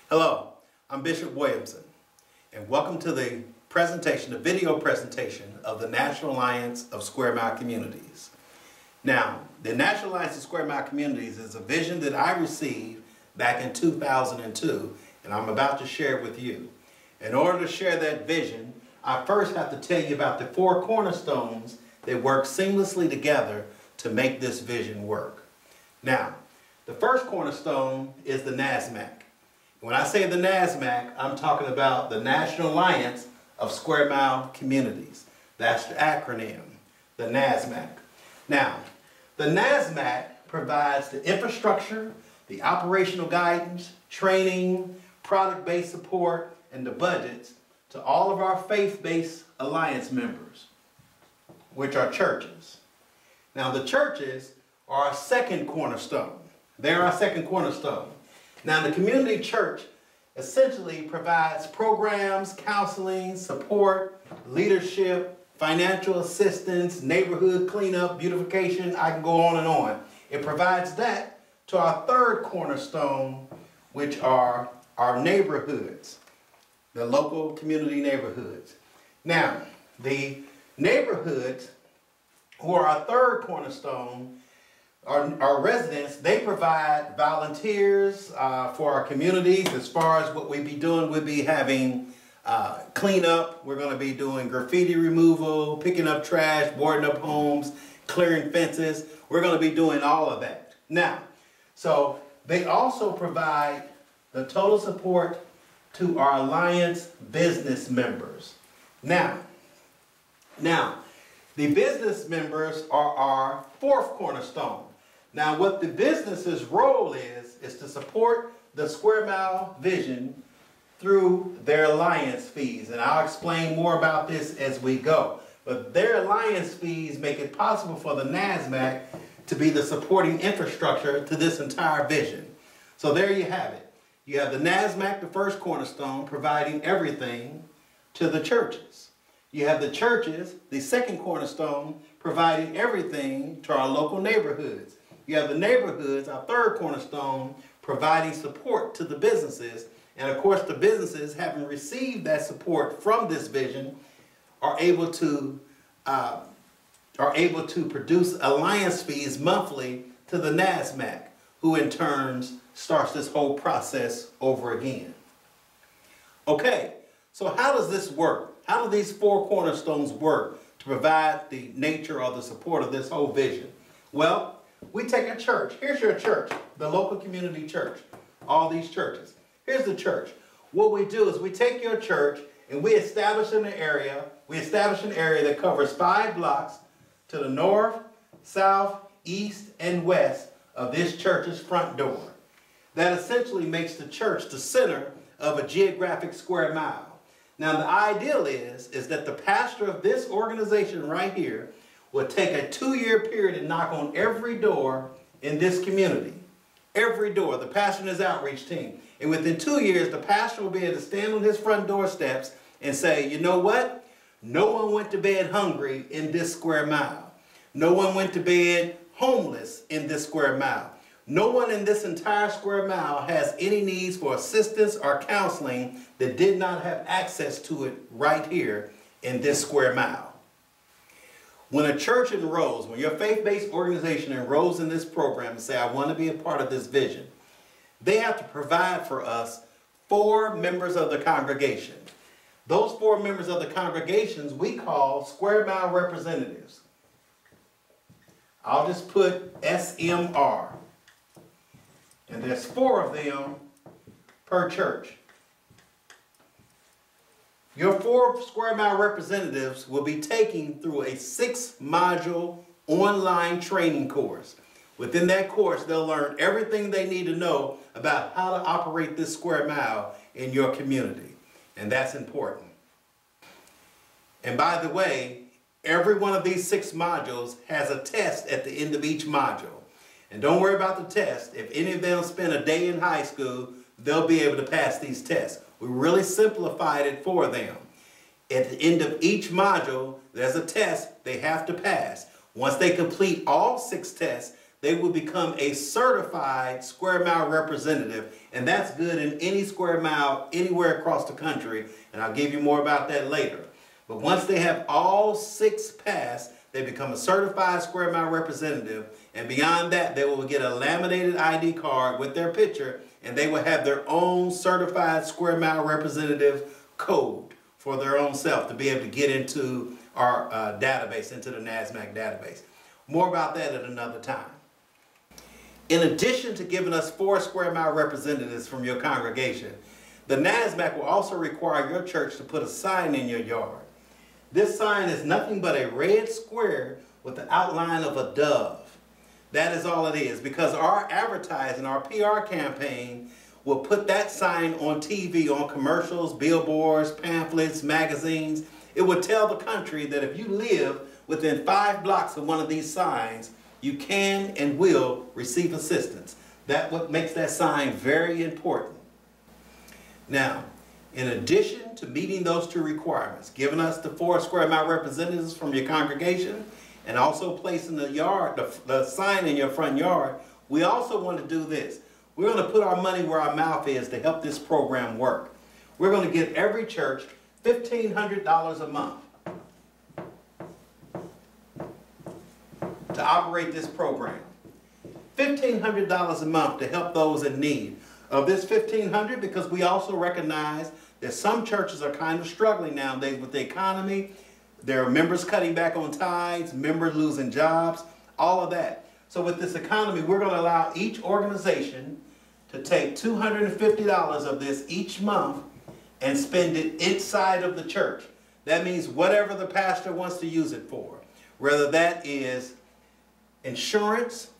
Hello, I'm Bishop Williamson, and welcome to the video presentation of the National Alliance of Square Mile Communities. Now, the National Alliance of Square Mile Communities is a vision that I received back in 2002, and I'm about to share it with you. In order to share that vision, I first have to tell you about the four cornerstones that work seamlessly together to make this vision work. Now, the first cornerstone is the NASMAC. When I say the NASMAC, I'm talking about the National Alliance of Square Mile Communities. That's the acronym, the NASMAC. Now, the NASMAC provides the infrastructure, the operational guidance, training, product-based support, and the budgets to all of our faith-based alliance members, which are churches. Now, the churches are our second cornerstone. They're our second cornerstone. Now, the community church essentially provides programs, counseling, support, leadership, financial assistance, neighborhood cleanup, beautification. I can go on and on. It provides that to our third cornerstone, which are our neighborhoods, the local community neighborhoods. Now, the neighborhoods, who are our third cornerstone, our residents, they provide volunteers for our communities. As far as what we'll be doing, we'll be having cleanup. We're going to be doing graffiti removal, picking up trash, boarding up homes, clearing fences. We're going to be doing all of that. Now, so they also provide the total support to our Alliance business members. Now, the business members are our fourth cornerstone. Now, what the business's role is to support the Square Mile vision through their alliance fees. And I'll explain more about this as we go. But their alliance fees make it possible for the NASMAC to be the supporting infrastructure to this entire vision. So there you have it. You have the NASMAC, the first cornerstone, providing everything to the churches. You have the churches, the second cornerstone, providing everything to our local neighborhoods. You have the neighborhoods, our third cornerstone, providing support to the businesses. And of course, the businesses, having received that support from this vision, are able to produce alliance fees monthly to the NASMAC, who in turn starts this whole process over again. Okay, so how does this work? How do these four cornerstones work to provide the nature or the support of this whole vision? Well, we take a church. Here's your church, the local community church, all these churches. Here's the church. What we do is we take your church and we establish an area. We establish an area that covers 5 blocks to the north, south, east, and west of this church's front door. That essentially makes the church the center of a geographic square mile. Now, the ideal is that the pastor of this organization right here will take a 2-year period and knock on every door in this community. Every door, the pastor and his outreach team. And within 2 years, the pastor will be able to stand on his front door steps and say, you know what? No one went to bed hungry in this square mile. No one went to bed homeless in this square mile. No one in this entire square mile has any needs for assistance or counseling that did not have access to it right here in this square mile. When a church enrolls, when your faith-based organization enrolls in this program and say, I want to be a part of this vision, they have to provide for us 4 members of the congregation. Those 4 members of the congregations we call Square Mile representatives. I'll just put SMR. And there's 4 of them per church. Your 4 Square Mile representatives will be taking through a 6-module online training course. Within that course, they'll learn everything they need to know about how to operate this square mile in your community. And that's important. And by the way, every one of these 6 modules has a test at the end of each module. And don't worry about the test. If any of them spend a day in high school, they'll be able to pass these tests. We really simplified it for them. At the end of each module, there's a test they have to pass. Once they complete all 6 tests, they will become a certified square mile representative, and that's good in any square mile anywhere across the country, and I'll give you more about that later. But once they have all 6 passed, they become a certified square mile representative, and beyond that, they will get a laminated ID card with their picture, and they will have their own certified square mile representative code for their own self to be able to get into our database, into the NASMAC database. More about that at another time. In addition to giving us 4 square mile representatives from your congregation, the NASMAC will also require your church to put a sign in your yard. This sign is nothing but a red square with the outline of a dove. That is all it is, because our advertising, our PR campaign, will put that sign on TV, on commercials, billboards, pamphlets, magazines. It will tell the country that if you live within 5 blocks of one of these signs, you can and will receive assistance. That's what makes that sign very important. Now, in addition to meeting those 2 requirements, giving us the 4 square mile representatives from your congregation, and also placing the sign in your front yard, we also want to do this. We're going to put our money where our mouth is to help this program work. We're going to give every church $1,500 a month to operate this program. $1,500 a month to help those in need. Of this $1,500, because we also recognize that some churches are kind of struggling nowadays with the economy. There are members cutting back on tithes, members losing jobs, all of that. So with this economy, we're going to allow each organization to take $250 of this each month and spend it inside of the church. That means whatever the pastor wants to use it for, whether that is insurance,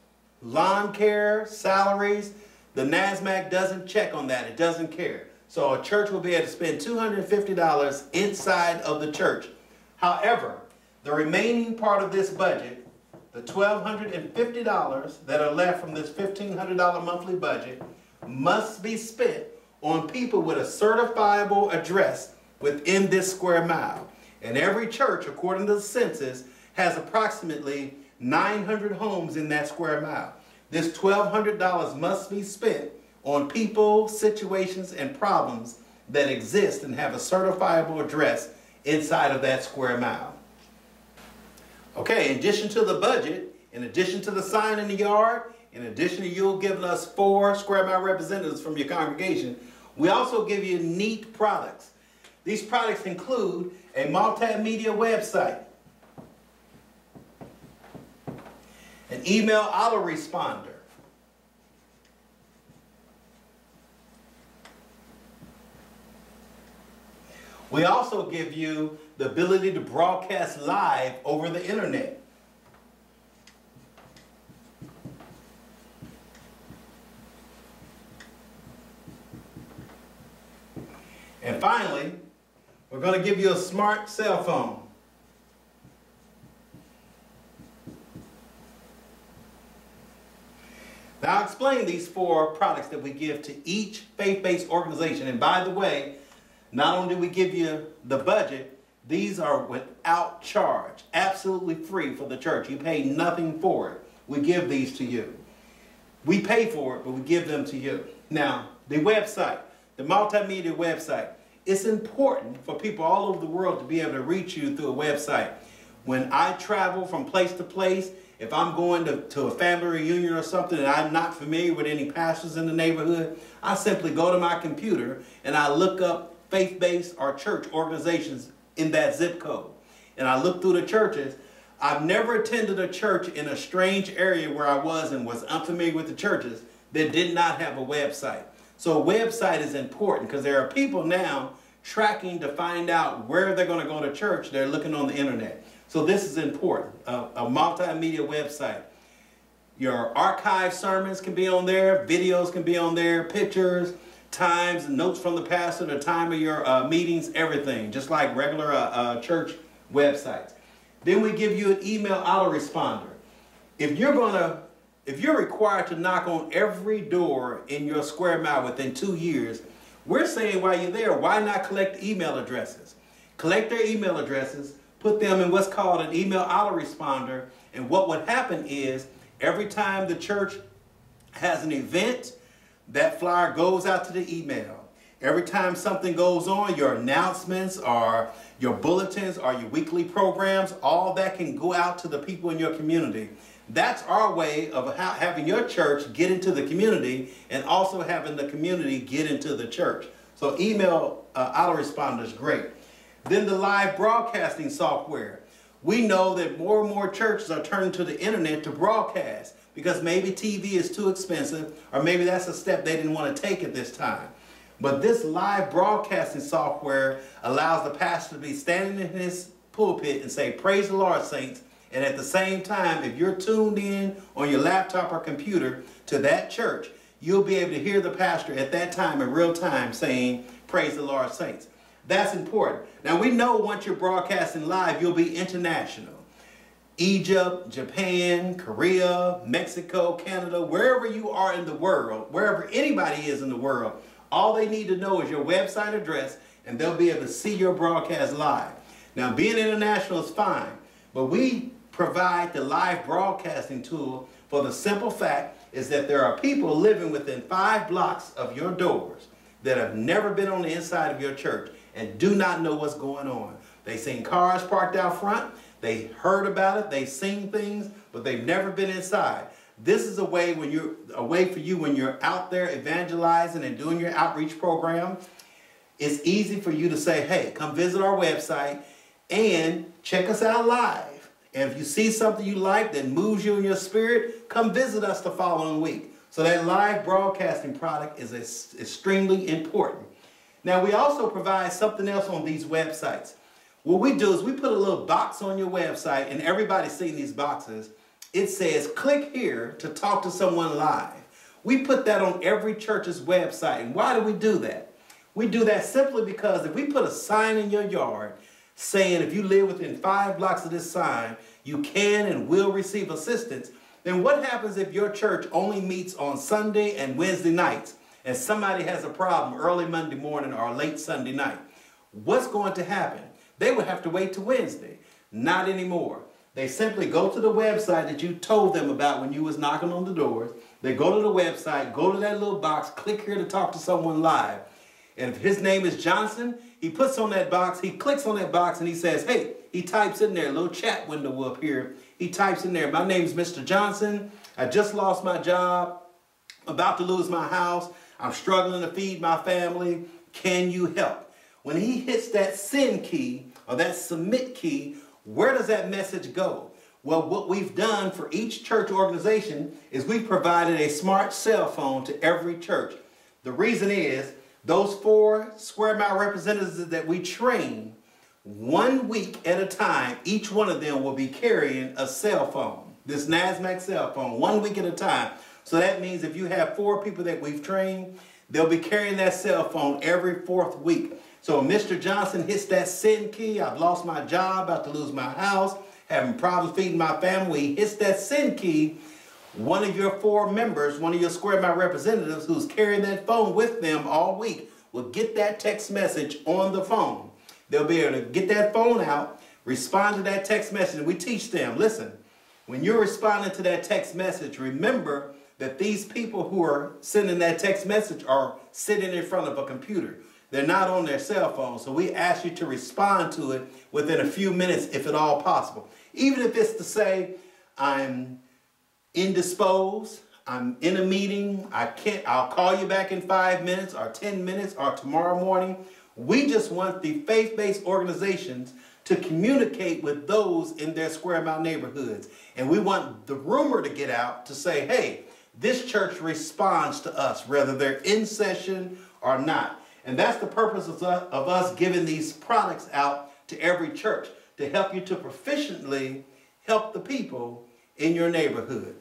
lawn care, salaries. The NASMAC doesn't check on that. It doesn't care. So a church will be able to spend $250 inside of the church. However, the remaining part of this budget, the $1,250 that are left from this $1,500 monthly budget, must be spent on people with a certifiable address within this square mile. And every church, according to the census, has approximately 900 homes in that square mile. This $1,200 must be spent on people, situations, and problems that exist and have a certifiable address inside of that square mile. Okay, in addition to the budget, in addition to the sign in the yard, in addition to you giving us 4 square mile representatives from your congregation, we also give you neat products. These products include a multimedia website, an email autoresponder, we also give you the ability to broadcast live over the internet. And finally, we're going to give you a smart cell phone. Now I'll explain these 4 products that we give to each faith-based organization. And by the way, not only do we give you the budget, these are without charge, absolutely free for the church. You pay nothing for it. We give these to you. We pay for it, but we give them to you. Now, the website, the multimedia website, it's important for people all over the world to be able to reach you through a website. When I travel from place to place, if I'm going to a family reunion or something and I'm not familiar with any pastors in the neighborhood, I simply go to my computer and I look up faith-based or church organizations in that zip code. And I look through the churches. I've never attended a church in a strange area where I was and was unfamiliar with the churches that did not have a website. So a website is important because there are people now tracking to find out where they're going to go to church. They're looking on the internet. So this is important, a multimedia website. Your archive sermons can be on there, videos can be on there, pictures, times, notes from the pastor, the time of your meetings, everything, just like regular church websites. Then we give you an email autoresponder. If you're required to knock on every door in your square mile within 2 years, we're saying while you're there, why not collect email addresses? Collect their email addresses, put them in what's called an email autoresponder, and what would happen is Every time the church has an event, that flyer goes out to the email. Every time something goes on, your announcements or your bulletins or your weekly programs, all that can go out to the people in your community. That's our way of having your church get into the community and also having the community get into the church. So email autoresponder is great. Then the live broadcasting software. We know that more and more churches are turning to the internet to broadcast because maybe TV is too expensive, or maybe that's a step they didn't want to take at this time. But this live broadcasting software allows the pastor to be standing in his pulpit and say, "Praise the Lord, saints." And at the same time, if you're tuned in on your laptop or computer to that church, you'll be able to hear the pastor at that time in real time saying, "Praise the Lord, saints." That's important. Now we know once you're broadcasting live, you'll be international. Egypt, Japan, Korea, Mexico, Canada, wherever you are in the world, wherever anybody is in the world, all they need to know is your website address and they'll be able to see your broadcast live. Now being international is fine, but we provide the live broadcasting tool for the simple fact is that there are people living within 5 blocks of your doors that have never been on the inside of your church and do not know what's going on. They've seen cars parked out front, they heard about it, they've seen things, but they've never been inside. This is a way for you when you're out there evangelizing and doing your outreach program. It's easy for you to say, "Hey, come visit our website and check us out live. And if you see something you like that moves you in your spirit, come visit us the following week." So that live broadcasting product is extremely important. Now we also provide something else on these websites. What we do is we put a little box on your website, and everybody's seen these boxes. It says, "Click here to talk to someone live." We put that on every church's website. And why do we do that? We do that simply because if we put a sign in your yard saying if you live within 5 blocks of this sign, you can and will receive assistance, then what happens if your church only meets on Sunday and Wednesday nights and somebody has a problem early Monday morning or late Sunday night? What's going to happen? They would have to wait till Wednesday. Not anymore. They simply go to the website that you told them about when you was knocking on the doors. They go to the website, go to that little box, click here to talk to someone live. And if his name is Johnson, he puts on that box, he clicks on that box and he says, "Hey," he types in there, a little chat window will appear. He types in there, "My name is Mr. Johnson. I just lost my job, about to lose my house. I'm struggling to feed my family. Can you help?" When he hits that send key or that submit key, where does that message go? Well, what we've done for each church organization is we've provided a smart cell phone to every church. The reason is those 4 Square Mile representatives that we train, 1 week at a time, each one of them will be carrying a cell phone, this NASMAC cell phone, 1 week at a time. So that means if you have 4 people that we've trained, they'll be carrying that cell phone every 4th week. So Mr. Johnson hits that send key, "I've lost my job, about to lose my house, having problems feeding my family." He hits that send key. One of your 4 members, one of your Square Mile representatives who's carrying that phone with them all week will get that text message on the phone. They'll be able to get that phone out, respond to that text message. And we teach them, listen, when you're responding to that text message, remember that these people who are sending that text message are sitting in front of a computer. They're not on their cell phone. So we ask you to respond to it within a few minutes, if at all possible. Even if it's to say, "I'm indisposed, I'm in a meeting, I'll call you back in 5 minutes or 10 minutes or tomorrow morning." We just want the faith-based organizations to communicate with those in their Square Mile neighborhoods. And we want the rumor to get out to say, "Hey, this church responds to us, whether they're in session or not." And that's the purpose of us giving these products out to every church, to help you to proficiently help the people in your neighborhood.